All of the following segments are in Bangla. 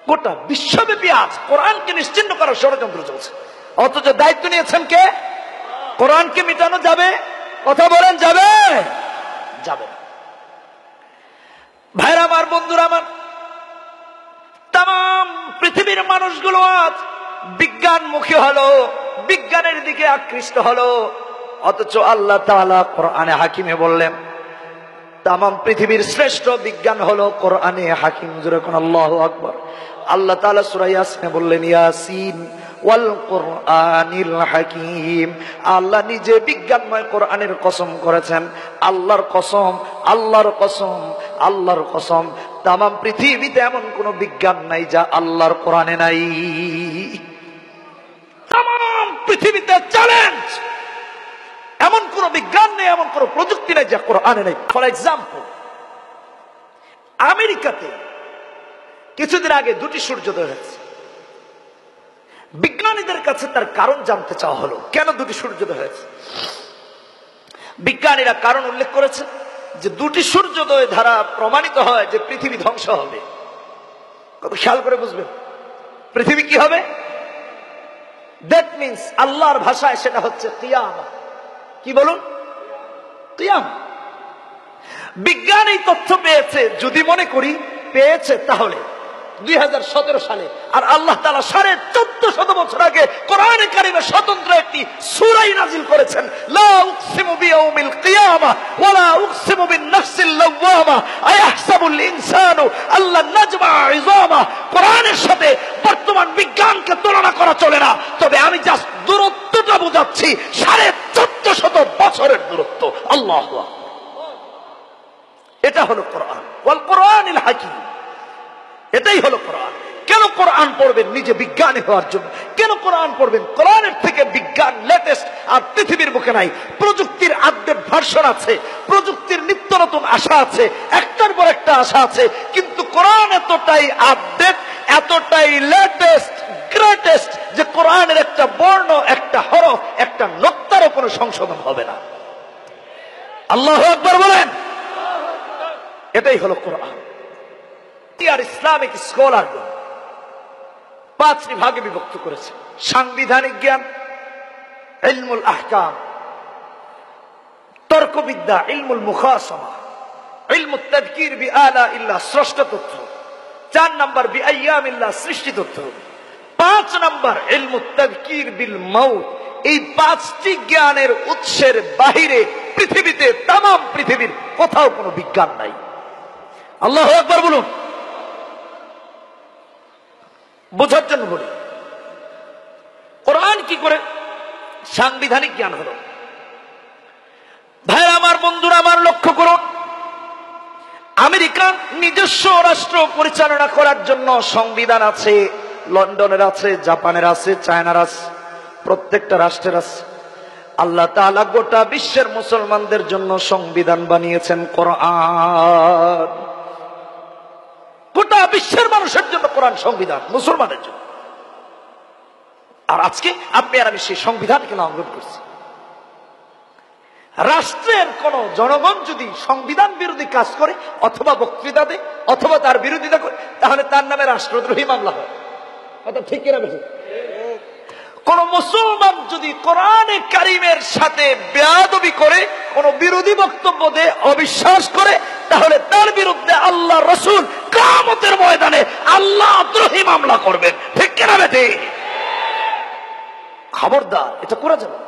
গোটা বিশ্বব্যাপী আজ কোরআনকে নিশ্চিহ্ন করার ষড়যন্ত্র চলছে, অথচ দায়িত্ব নিয়েছেন কে? কোরআনকে মিটানো যাবে? কথা বলেন, যাবে? যাবে না। ভাইরা আমার, বন্ধুরা আমার, তাম পৃথিবীর মানুষগুলো আজ বিজ্ঞানমুখী হলো, বিজ্ঞানের দিকে আকৃষ্ট হলো, অথচ আল্লাহ তাআলা কোরআনে হাকিমে বললেন তাম পৃথিবীর শ্রেষ্ঠ বিজ্ঞান হলো কোরআনে হাকিম। যেরকম আল্লাহু আকবার। আল্লাহ তাআলা সূরা ইয়াসিনে বললেন ইয়াসিন ওয়াল কোরআনিল হাকিম। আল্লাহ নিজে বিজ্ঞানময় কোরআনের কসম করেছেন। আল্লাহর কসম, আল্লাহর কসম, আল্লাহর কসম, তাম পৃথিবীতে এমন কোন বিজ্ঞান নাই যা আল্লাহর কোরআনে নাই। তাম পৃথিবীতে চ্যালেঞ্জ, এমন কোন বিজ্ঞান নেই, এমন কোন প্রযুক্তি নেই যা কোরআনে নেই। ফর এক্সাম্পল, আমেরিকাতে কিছুদিন আগে দুটি সূর্যোদয় হয়েছে। বিজ্ঞানীদের কাছে তার কারণ জানতে চাওয়া হলো, কেন দুটি সূর্যোদয় হয়েছে। বিজ্ঞানীরা কারণ উল্লেখ করেছে যে দুটি সূর্যোদয় দ্বারা প্রমাণিত হয় যে পৃথিবী ধ্বংস হবে। কত খেয়াল করে বুঝবেন, পৃথিবী কি হবে? দ্যাট মিন্স আল্লাহর ভাষায় সেটা হচ্ছে কিয়ামত। কি বলুন? কিয়ামত। বিজ্ঞান এই তথ্য পেয়েছে, যদি মনে করি পেয়েছে, তাহলে 2017 সালে, আর আল্লাহ তাআলা 1450 বছর আগে কোরআনে কারিমে স্বতন্ত্র একটি সূরা নাযিল করেছেন, লা উকসিমু বিয়াউমিল কিয়ামা ওয়া লা উকসিমু বিন-নাফসিল লাওয়ামা আয়াহসাবুল ইনসানু আল্লা নাজমা ইযামা। কোরআনের সাথে বর্তমান বিজ্ঞানকে তুলনা করা চলে না, তবে আমি জাস্ট দূরত্বটা বোঝাচ্ছি, 1450 বছরের দূরত্ব। আল্লাহু আকবার। এটা হলো কোরআন, ওয়াল কোরআনিল হাকিম। এটাই হলো কোরআন। কেন কোরআন পড়বেন? নিজে বিজ্ঞানী হওয়ার জন্য। কেন কোরআন পড়বেন? কোরআনের থেকে বিজ্ঞান লেটেস্ট আর পৃথিবীর বুকে নাই। প্রযুক্তির আপডেট ভার্সন আছে, প্রযুক্তির নিত্য নতুন আশা আছে, একটার পর একটা আশা আছে, কিন্তু কোরআন এতটাই আপডেট, এতটাই লেটেস্ট, গ্রেটেস্ট যে কোরআনের একটা বর্ণ, একটা হরফ, একটা নোক্তারও কোনো সংশোধন হবে না। আল্লাহু আকবার বলেন। এটাই হলো কোরআন। আর ইসলামিক স্কলার 5 বিভাগে বিভক্ত করেছে। সাংবিধানিক জ্ঞান, ইলমুল আহকাম, তর্কবিদ্যা, ইলমুল মুখাসামা, ইলমুত তাযকির বিআলা ইল্লাহ, স্রষ্ট তথ্য। 4 নম্বর বিআইয়ামিল্লাহ, সৃষ্টি তথ্য। 5 নম্বর ইলমুত তাযকির বিল মাউত। এই 5টি জ্ঞানের উৎসের বাহিরে পৃথিবীতে, তাম পৃথিবীর কোথাও কোনো বিজ্ঞান নাই। আল্লাহু আকবার বলুন। বোঝার জন্য বলি, কোরআন কি করে সাংবিধানিক জ্ঞান হলো। ভাই আমার, বন্ধুরা আমার, লক্ষ্য করুন, আমেরিকার নিজস্ব রাষ্ট্র পরিচালনা করার জন্য সংবিধান আছে। লন্ডনের আছে, জাপানের আছে, চায়নার আছে, প্রত্যেকটা রাষ্ট্রের আছে। আল্লাহ তাআলা গোটা বিশ্বের মুসলমানদের জন্য সংবিধান বানিয়েছেন কোরআন। গোটা বিশ্বের মানুষের জন্য কোরআন সংবিধান, মুসলমানের জন্য। আর আজকে আপনি আর আমি সেই সংবিধানকে লঙ্ঘন করছি। রাষ্ট্রের কোন জনগণ যদি সংবিধান বিরোধী কাজ করে, অথবা বক্তৃতা দেয়, অথবা তার বিরোধিতা করে, তাহলে তার নামে রাষ্ট্রদ্রোহী মামলা হয়। কথা ঠিক কিনা বেশি? কোন মুসলমান যদি কোরআনে কারিমের সাথে বেয়াদবি করে, কোন বিরোধী বক্তব্য দেয়, অবিশ্বাস করে, তাহলে তার বিরুদ্ধে আল্লাহ রাসূল কিয়ামতের ময়দানে আল্লাহ দ্রোহী মামলা করবেন। ঠিক কিনা বেটি? খবরদার, এটা করা যাবে।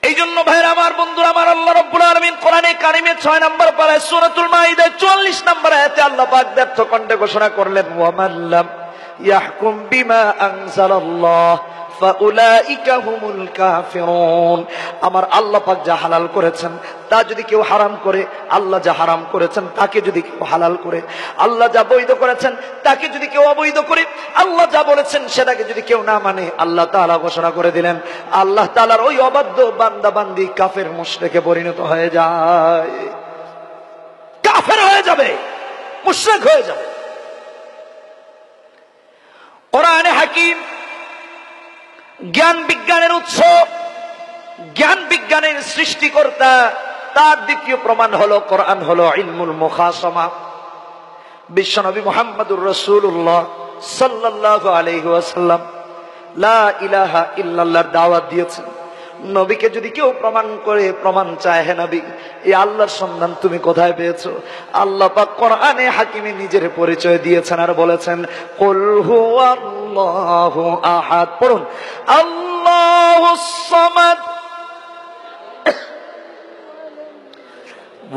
এই জন্য ভাইরা আমার, বন্ধুরা আমার, আল্লাহ রাব্বুল আলামিন কোরআনে কারিমে 6 নম্বর পারায় সূরাতুল মাইদায় 44 নম্বর আয়াতে আল্লাহ পাক ব্যর্থ কণ্ঠে ঘোষণা করলেন, ওয়া মান লাম ইয়াহকুম বিমা আনজালাল্লাহ ফাউলাইকা হুমুল কাফিরুন। আমার আল্লাহ পাক যা হালাল করেছেন তা যদি কেউ হারাম করে, আল্লাহ যা হারাম করেছেন তাকে যদি কেউ হালাল করে, আল্লাহ যা বৈধ করেছেন তাকে যদি কেউ অবৈধ করে, আল্লাহ যা বলেছেন সেটাকে যদি কেউ না মানে, আল্লাহ তাআলা ঘোষণা করে দিলেন আল্লাহ তাআলার ওই অবাধ্য বান্দা বান্দি কাফের মুশরিকে পরিণত হয়ে যায়, কাফের হয়ে যাবে, মুশরিক হয়ে যাবে। কোরআনে হাকিম জ্ঞান বিজ্ঞানের উৎস, জ্ঞান বিজ্ঞানের সৃষ্টিকর্তা। তার দ্বিতীয় প্রমাণ হলো কোরআন হলো ইলমুল মুখাসামা। বিশ্বনবী মুহাম্মদুর রাসূলুল্লাহ সাল্লাল্লাহু আলাইহি ওয়াসাল্লাম লা ইলাহা ইল্লাল্লাহর দাওয়াত দিয়েছেন। নবীকে যদি কেউ প্রমাণ চায়, হে নবী, এই আল্লাহর সন্ধান তুমি কোথায় পেয়েছো? আল্লাহ পাক কোরআনে হাকিমে নিজের পরিচয় দিয়েছেন আর বলেছেন, কুল হুয়াল্লাহু আহাদ। পড়ুন, আল্লাহুস সামাদ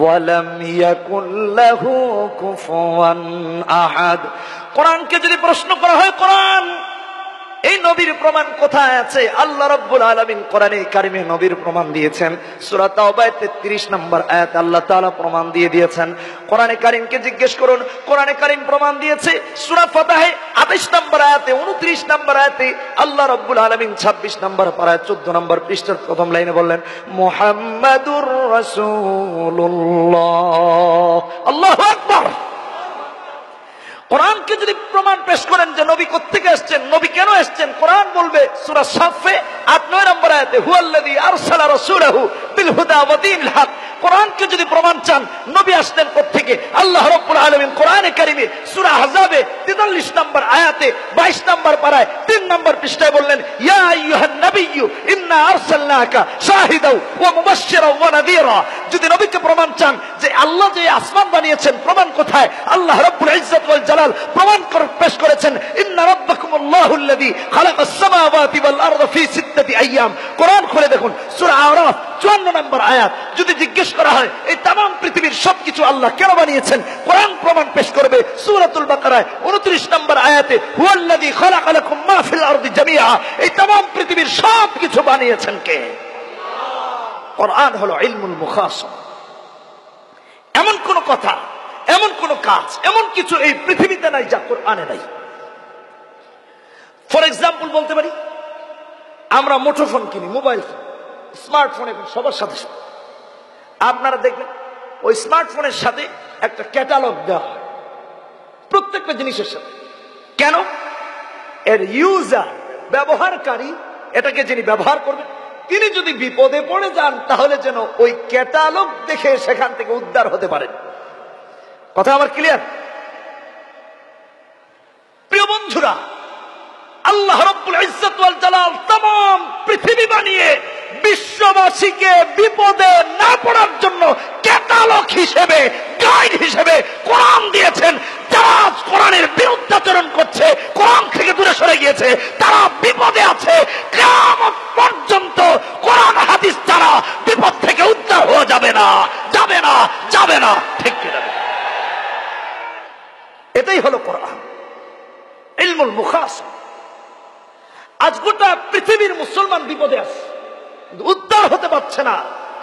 ওয়ালাম ইয়াকুল লাহু কুফুয়ান আহাদ। কোরআনকে যদি প্রশ্ন করা হয়, কোরআন এই নবীর প্রমাণ কোথায় আছে? আল্লাহ রাব্বুল আলামিন কোরআনে কারিমে নবীর প্রমাণ দিয়েছেন। সূরা তাওবা 33 নম্বর আয়াত আল্লাহ তাআলা প্রমাণ দিয়ে দিয়েছেন। কোরআনে কারিমকে জিজ্ঞেস করুন, কোরআনে কারিম প্রমাণ দিয়েছে। সূরা ফাতহে 28 নম্বর আয়াতে, 29 নম্বর আয়াতে আল্লাহ রাব্বুল আলামিন 26 নম্বর পারায় 14 নম্বর পৃষ্ঠার প্রথম লাইনে বললেন, মুহাম্মাদুর রাসূলুল্লাহ। আল্লাহু আকবার। কোরআনকে যদি প্রমাণ পেশ করেন যে নবী কোত্থেকে আসছেন, নবী কেন আসছেন, কোরআন বলবে সূরা সাফে 8-9 নম্বর আয়াতে, হুয়াল্লাযী আরসালা রাসূলাহু বিল হুদা ওয়া দীনিল হক। কোরআনকে যদি প্রমাণ চান নবী আসলেন কোত্থেকে, আল্লাহ রাব্বুল আলামিন কোরআনে কারিমে সূরা আহজাবে 43 নম্বর আয়াতে 22 নম্বর পারায় 3 নম্বর পৃষ্ঠায় বললেন, ইয়া আইয়ুহান নাবিয়্যু ইন্না আরসালনাকা শাহিদাও ওয়া মুবাশশিরাও ওয়া নাযীরা। যদি নবীকে প্রমাণ চান যে আল্লাহ যে আসমান বানিয়েছেন, প্রমাণ কোথায়? আল্লাহ রাব্বুল ইজ্জত ওয়াল জালাল প্রমাণ পেশ করেছেন, ইন্না রাব্বাকুমুল্লাহুল্লাযী খালাকাস সামাওয়াতি ওয়াল আরদা ফি সিত্তাতি আইয়াম। কোরআন খুলে দেখুন সূরা আরাফ 54 নম্বর আয়াত। যদি জিজ্ঞেস করা হয় এই তামাম পৃথিবীর সবকিছু আল্লাহ কেন বানিয়েছেন, কোরআন প্রমাণ পেশ করবে সূরাতুল বাকারায় 29 নম্বর আয়াতে, হুয়াল্লাযী খালাকা লাকুম মা ফিল আরদি জামিআ। এই তামাম পৃথিবীর সবকিছু বানিয়েছেন কে? কোরআন হলো ইলমুল মুখাসামা। এমন কোন কথা, এমন কোন কাজ, এমন কিছু এই পৃথিবীতে নাই যা কোরআনে নাই। ফর এক্সাম্পল বলতে পারি, আমরা মুঠোফোন কিনি, মোবাইল ফোন, স্মার্টফোন, এখন সবার সাথে সাথে আপনারা দেখবেন ওই স্মার্টফোনের সাথে একটা ক্যাটালগ দেওয়া হয় প্রত্যেকটা জিনিসের সাথে। কেন? এর ইউজার, ব্যবহারকারী, এটাকে যিনি ব্যবহার করবেন তিনি যদি বিপদে পড়ে যান তাহলে যেন ওই ক্যাটালগ দেখে সেখান থেকে উদ্ধার হতে পারেন। কথা আমার ক্লিয়ার? প্রিয় বন্ধুরা, আল্লাহ রাব্বুল ইজ্জত ওয়াল জালাল तमाम পৃথিবী বানিয়ে বিশ্ববাসীকে বিপদে না পড়ার জন্য ক্যাটালগ হিসেবে, গাইড হিসেবে কোরআন দিয়েছেন। যারা কোরআনের বিরুদ্ধাচরণ করছে, কোরআন থেকে দূরে সরে গিয়েছে, তারা বিপদে আছে। কিয়ামত পর্যন্ত কোরআন হাদিস ছাড়া বিপদ থেকে উদ্ধার হওয়া যাবে না, যাবে না, যাবে না। ঠিক কি না? এটাই হলো কোরআন, ইলমুল মুখাসামা। আজ গোটা পৃথিবীর মুসলমান বিপদে আছে, উদ্ধার হতে পারছে না,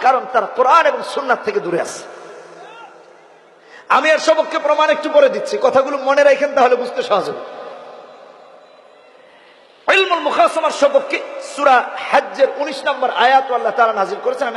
কারণ তারা কোরআন এবং সুন্নাত থেকে দূরে আছে। আমি এর সবককে প্রমাণ একটু পরে দিচ্ছি, কথাগুলো মনে রাখেন তাহলে বুঝতে সহজ হবে। ইলমুল মুখাসামার সবককে সূরা হজ্জের 19 নম্বর আয়াত আল্লাহ তাআলা নাযিল করেছেন।